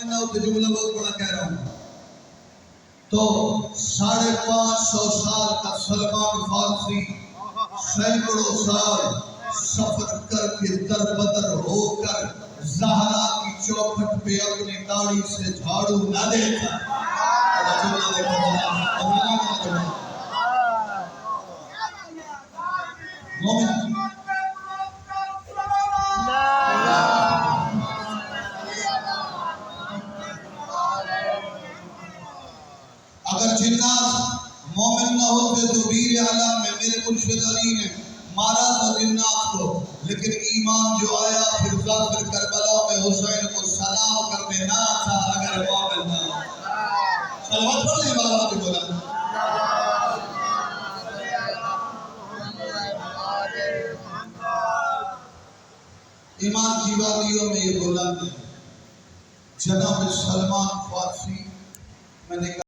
مومن نہ ہوتے، جملہ بہت بڑا کہہ رہا ہوں. تو 550 سال کا سلمان فارسی سینکڑوں سال سفر کر کے در بدر ہو کر زہرا کی چوکھٹ پہ اپنی داڑھی سے جھاڑو نہ دیتا. مومن اگر جنات مومن نہ ہوتے تو بیر عالم میں میرے مرشد علی نے مارا تھا جنات کو، لیکن ایمان جو آیا پھر ظافر کربلا میں حسین کو سلام کرنے نہ تھا اگر مومن نہ ہوتا. صلوات پڑھ لیں بابا کی بولا. ایمان کی وادیوں میں یہ بلند ہے. جناب سلمان فارسی میں نے